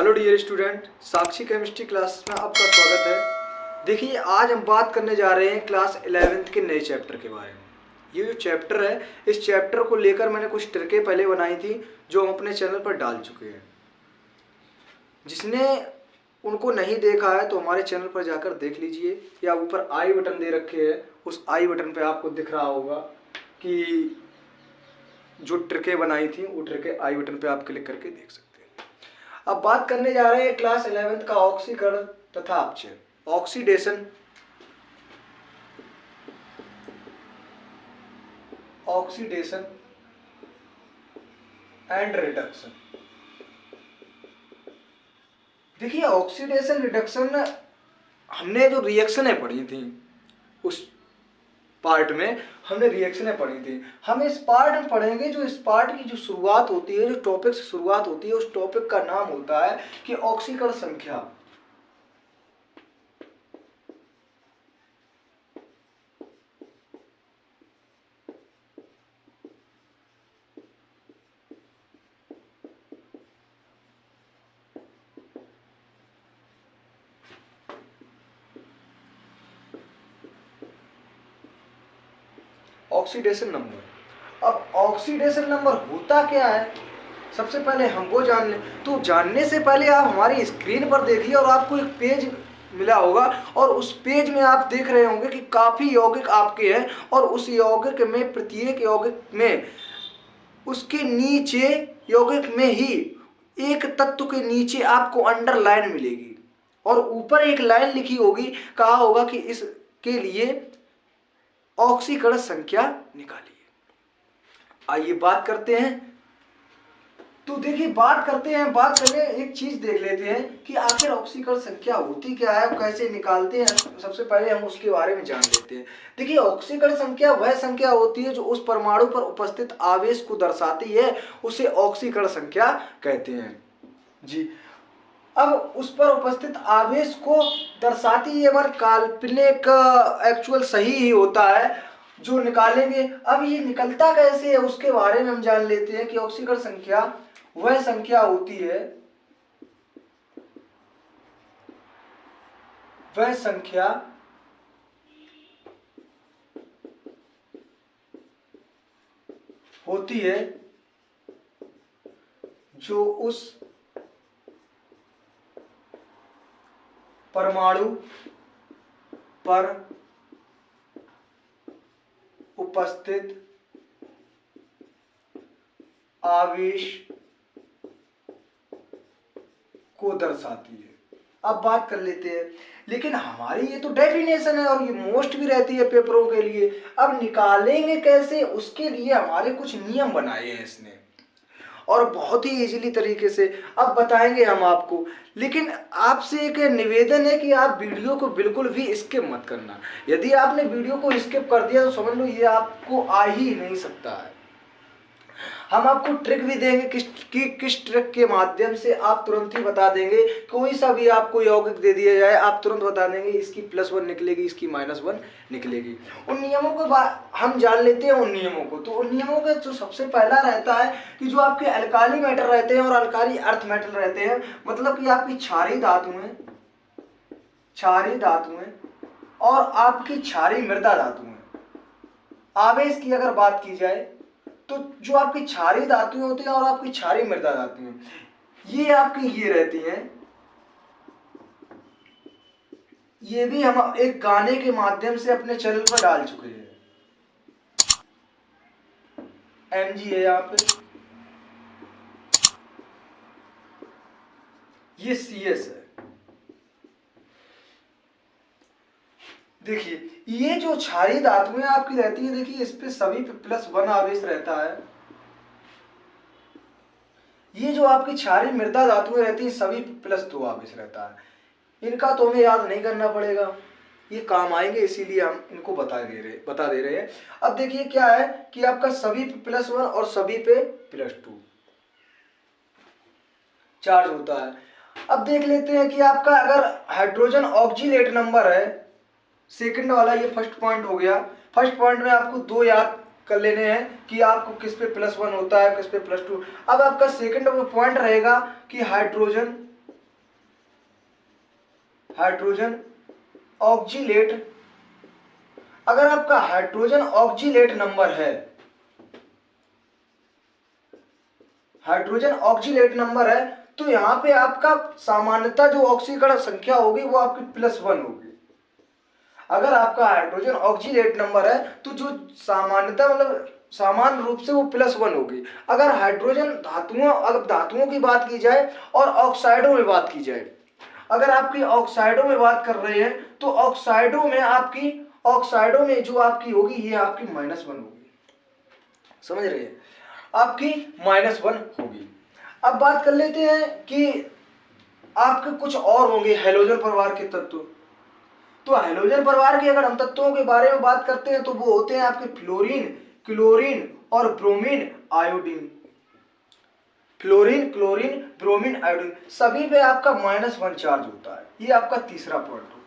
Hello dear student, साक्षी chemistry class में आपका स्वागत है। देखिए, आज हम बात करने जा रहे हैं क्लास 11th के नए चैप्टर के बारे में। ये जो चैप्टर है, इस चैप्टर को लेकर मैंने कुछ ट्रिकें पहले बनाई थी जो हम अपने चैनल पर डाल चुके हैं। जिसने उनको नहीं देखा है तो हमारे चैनल पर जाकर देख लीजिए, या ऊपर आई बटन दे रखे हैं, उस आई बटन पर आपको दिख रहा होगा कि जो ट्रिकें बनाई थी वो ट्रिकें आई बटन पर आप क्लिक करके देख सकते हैं। अब बात करने जा रहे हैं क्लास 11th का ऑक्सीकरण तथा अपचयन, ऑक्सीडेशन, ऑक्सीडेशन एंड रिडक्शन। देखिए, ऑक्सीडेशन रिडक्शन हमने जो रिएक्शनें पढ़ी थी उस पार्ट में हमने रिएक्शनें पढ़ी थी। हम इस पार्ट में पढ़ेंगे, जो इस पार्ट की जो शुरुआत होती है, जो टॉपिक से शुरुआत होती है, उस टॉपिक का नाम होता है कि ऑक्सीकरण संख्या। Oxidation number. अब ऑक्सीडेशन नंबर होता क्या है, सबसे पहले हम वो जान लें। तो जानने से पहले आप हमारी स्क्रीन पर देखिए और आपको एक पेज मिला होगा और उस पेज में आप देख रहे होंगे कि काफ़ी यौगिक आपके हैं और उस यौगिक में, प्रत्येक यौगिक में, उसके नीचे यौगिक में ही एक तत्व के नीचे आपको अंडरलाइन मिलेगी और ऊपर एक लाइन लिखी होगी, कहा होगा कि इसके लिए ऑक्सीकरण संख्या निकालिए। आइए बात करते हैं। तो देखिए, बात करने एक चीज देख लेते हैं कि आखिर ऑक्सीकरण संख्या होती क्या है, कैसे निकालते हैं। सबसे पहले हम उसके बारे में जान लेते हैं। देखिए, ऑक्सीकरण संख्या वह संख्या होती है जो उस परमाणु पर उपस्थित आवेश को दर्शाती है, उसे ऑक्सीकरण संख्या कहते हैं जी। अब उस पर उपस्थित आवेश को दर्शाती है, पर काल्पनिक एक्चुअल सही ही होता है जो निकालेंगे। अब ये निकलता कैसे है उसके बारे में हम जान लेते हैं कि ऑक्सीकरण संख्या वह संख्या होती है, वह संख्या होती है जो उस परमाणु पर उपस्थित आवेश को दर्शाती है। अब बात कर लेते हैं, लेकिन हमारी ये तो डेफिनेशन है और ये मोस्ट भी रहती है पेपरों के लिए। अब निकालेंगे कैसे, उसके लिए हमारे कुछ नियम बनाए हैं इसने और बहुत ही इजीली तरीके से अब बताएंगे हम आपको। लेकिन आपसे एक निवेदन है कि आप वीडियो को बिल्कुल भी स्किप मत करना। यदि आपने वीडियो को स्किप कर दिया तो समझ लो ये आपको आ ही नहीं सकता है। हम आपको ट्रिक भी देंगे किस ट्रिक के माध्यम से आप तुरंत ही बता देंगे। कोई सा भी आपको यौगिक दे दिया जाए, आप तुरंत बता देंगे इसकी +1 निकलेगी, इसकी -1 निकलेगी। उन नियमों को हम जान लेते हैं उन नियमों को। तो उन नियमों का जो सबसे पहला रहता है कि जो आपके अल्काली मेटल रहते हैं और अल्काली अर्थ मेटल रहते हैं, मतलब कि आपकी क्षारीय धातुएं और आपकी क्षारीय मृदा धातुएं, आवेश की अगर बात की जाए तो जो आपकी क्षारीय धातुएं होती हैं और आपकी क्षारीय मृदा धातुएं, ये आपकी ये रहती हैं। ये भी हम एक गाने के माध्यम से अपने चैनल पर डाल चुके हैं। Mg है यहाँ पे, ये Cs है। देखिए, ये जो क्षारीय धातुएं आपकी रहती है, देखिए इस पे सभी पे +1 आवेश रहता है। ये जो आपकी क्षारीय मृदा धातुएं रहती है, सभी पे +2 आवेश रहता है। इनका तो हमें याद नहीं करना पड़ेगा, ये काम आएंगे, इसीलिए हम इनको बता दे रहे हैं। अब देखिए क्या है कि आपका सभी पे +1 और सभी पे +2 चार्ज होता है। अब देख लेते हैं कि आपका अगर हाइड्रोजन ऑक्सीलेट नंबर है, सेकंड वाला, ये फर्स्ट पॉइंट हो गया। फर्स्ट पॉइंट में आपको 2 याद कर लेने हैं कि आपको किस पे +1 होता है, किस पे +2। अब आपका सेकंड पॉइंट रहेगा कि हाइड्रोजन हाइड्रोजन ऑक्जिलेट, अगर आपका हाइड्रोजन ऑक्जिलेट नंबर है, हाइड्रोजन ऑक्जिलेट नंबर है, तो यहाँ पे आपका सामान्यता जो ऑक्सीकरण संख्या होगी वो आपकी +1 होगी। अगर आपका हाइड्रोजन ऑक्जिलेट नंबर है तो जो सामान्यता मतलब सामान्य रूप से वो +1 होगी। अगर हाइड्रोजन धातुओं, अगर धातुओं की बात की जाए और ऑक्साइडों में बात की जाए, अगर आपकी ऑक्साइडों में बात कर रहे हैं तो ऑक्साइडों में जो आपकी होगी ये आपकी -1 होगी, समझ रहे हैं, आपकी -1 होगी। अब बात कर लेते हैं कि आपके कुछ और होंगे हैलोजन परिवार के तत्व। तो हैलोजन परिवार के अगर हम तत्वों के बारे में बात करते हैं तो वो होते हैं आपके फ्लोरीन, क्लोरीन और bromine, iodine. Fluorine, chlorine, bromine, iodine सभी पे आपका -1 चार्ज होता है। ये आपका तीसरा पॉइंट हो।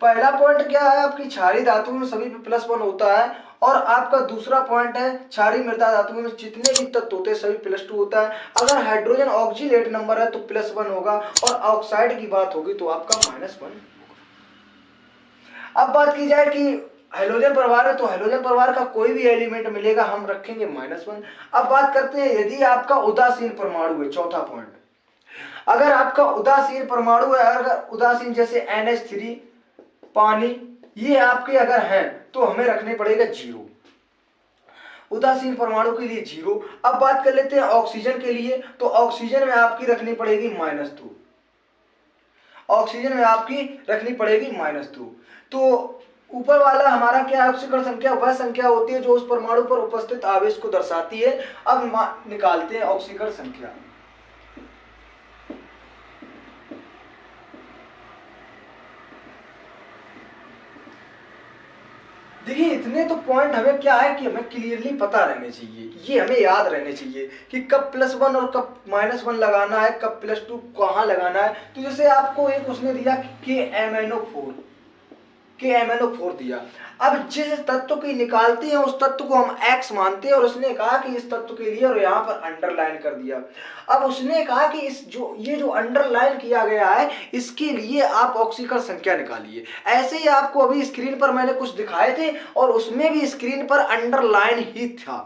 पहला पॉइंट क्या है, आपकी क्षारीय धातुओं में सभी पे +1 होता है, और आपका दूसरा पॉइंट है क्षारीय मृदा धातुओं में जितने भी तत्व होते हैं सभी +2 होता है। अगर हाइड्रोजन ऑक्जिलेट नंबर है तो +1 होगा, और ऑक्साइड की बात होगी तो आपका -1 होगा। अब बात की जाए कि हाइड्रोजन परिवार है, तो हाइड्रोजन परिवार का कोई भी एलिमेंट मिलेगा हम रखेंगे -1। अब बात करते हैं यदि आपका उदासीन परमाणु है, चौथा पॉइंट, अगर आपका उदासीन परमाणु है, अगर उदासीन जैसे NH3, पानी, ये आपके अगर हैं तो हमें रखने पड़ेगा 0, उदासीन परमाणु के लिए 0। अब बात कर लेते हैं ऑक्सीजन के लिए, तो ऑक्सीजन में आपकी रखनी पड़ेगी -2, ऑक्सीजन में आपकी रखनी पड़ेगी -2। तो ऊपर वाला हमारा क्या ऑक्सीकरण संख्या, वह संख्या होती है जो उस परमाणु पर उपस्थित आवेश को दर्शाती है। अब निकालते हैं ऑक्सीकरण संख्या। देखिए इतने तो पॉइंट हमें क्या है कि हमें क्लियरली पता रहने चाहिए, ये हमें याद रहने चाहिए कि कब +1 और कब -1 लगाना है, कब +2 कहाँ लगाना है। तो जैसे आपको एक उसने दिया कि KMnO4 दिया। अब जिस तत्व की निकालते हैं उस तत्व को हम X मानते हैं, और उसने कहा कि इस तत्व के लिए, और यहाँ पर अंडरलाइन कर दिया। अब उसने कहा कि ये जो अंडरलाइन किया गया है इसके लिए आप ऑक्सीकरण संख्या निकालिए। ऐसे ही आपको अभी स्क्रीन पर मैंने कुछ दिखाए थे और उसमें भी स्क्रीन पर अंडरलाइन ही था।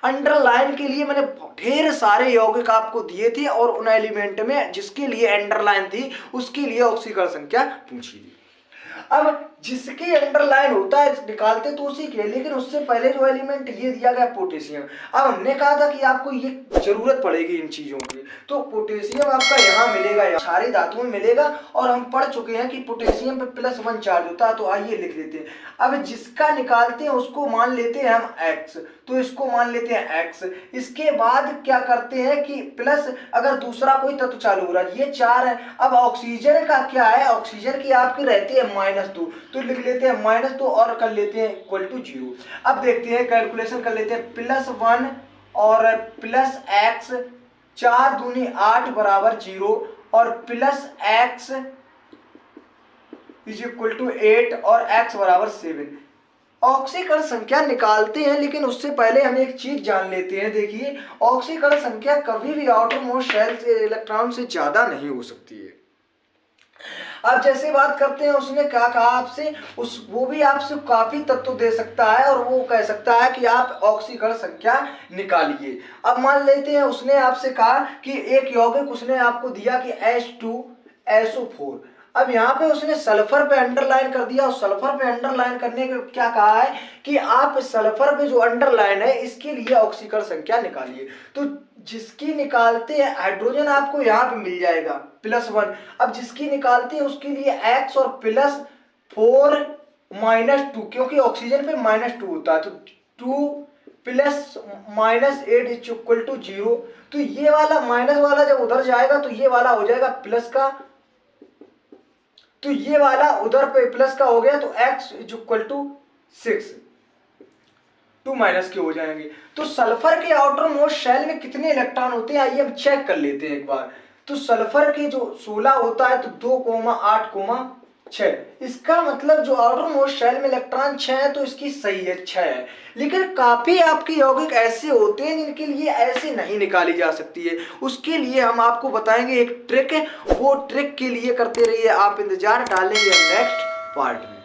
अंडरलाइन के लिए मैंने ढेर सारे यौगिक आपको दिए थे, और उन एलिमेंट में जिसके लिए अंडरलाइन थी उसके लिए ऑक्सीकरण संख्या पूछी थी। अब जिसके अंडरलाइन होता है निकालते तो उसी के, लेकिन उससे पहले जो एलिमेंट ये दिया गया पोटेशियम। अब हमने कहा था कि आपको ये जरूरत पड़ेगी इन चीजों की, तो पोटेशियम आपका यहाँ मिलेगा, क्षारीय धातु में मिलेगा, और हम पढ़ चुके हैं कि पोटेशियम पे +1 चार्ज होता है। तो आइए लिख लेते हैं। अब जिसका निकालते हैं उसको मान लेते हैं हम X, तो इसको मान लेते हैं X। इसके बाद क्या करते हैं कि प्लस, अगर दूसरा कोई तत्व चालू हो रहा है, ये 4 है। अब ऑक्सीजन का क्या है, ऑक्सीजन की आपकी रहती है -2, तो लिख लेते हैं -2 और कर लेते हैं =0। अब देखते हैं, कैलकुलेशन कर लेते हैं, +1 और +X, 4 दूनी 8 बराबर 0, और +X = 8 और X बराबर 7। ऑक्सीकरण संख्या निकालते हैं, लेकिन उससे पहले हम एक चीज जान लेते हैं। देखिए ऑक्सीकरण संख्या कभी भी आउटरमोस्ट शेल से इलेक्ट्रॉन से ज्यादा नहीं हो सकती है। अब जैसे बात करते हैं, उसने क्या कहा आपसे, वो भी आपसे काफी तत्व दे सकता है, और वो कह सकता है कि आप ऑक्सीकरण संख्या निकालिए। अब मान लेते हैं उसने आपसे कहा कि एक यौगिक उसने आपको दिया कि H2SO4। अब यहाँ पे उसने सल्फर पे अंडरलाइन कर दिया, और सल्फर पे अंडरलाइन करने के क्या कहा है कि आप सल्फर पे जो अंडरलाइन है इसके लिए ऑक्सीकरण संख्या निकालिए। तो जिसकी निकालते हैं हाइड्रोजन आपको यहाँ पे मिल जाएगा +1। अब जिसकी निकालते हैं उसके लिए X और +4 -2, क्योंकि ऑक्सीजन पे -2 होता है, तो 2 + -8 = 0। तो ये वाला माइनस वाला जब उधर जाएगा तो ये वाला हो जाएगा प्लस का, तो ये वाला उधर पे प्लस का हो गया, तो X = 6, 2 माइनस के हो जाएंगे। तो सल्फर के आउटर मोस्ट शेल में कितने इलेक्ट्रॉन होते हैं आइए हम चेक कर लेते हैं एक बार। तो सल्फर के जो 16 होता है, तो 2, 8, 6। इसका मतलब जो आउटर मोस्ट शेल में इलेक्ट्रॉन 6 है तो इसकी सही है 6 है। लेकिन काफी आपके यौगिक ऐसे होते हैं जिनके लिए ऐसे नहीं निकाली जा सकती है। उसके लिए हम आपको बताएंगे एक ट्रिक है, वो ट्रिक के लिए करते रहिए आप इंतजार, डालेंगे नेक्स्ट पार्ट में।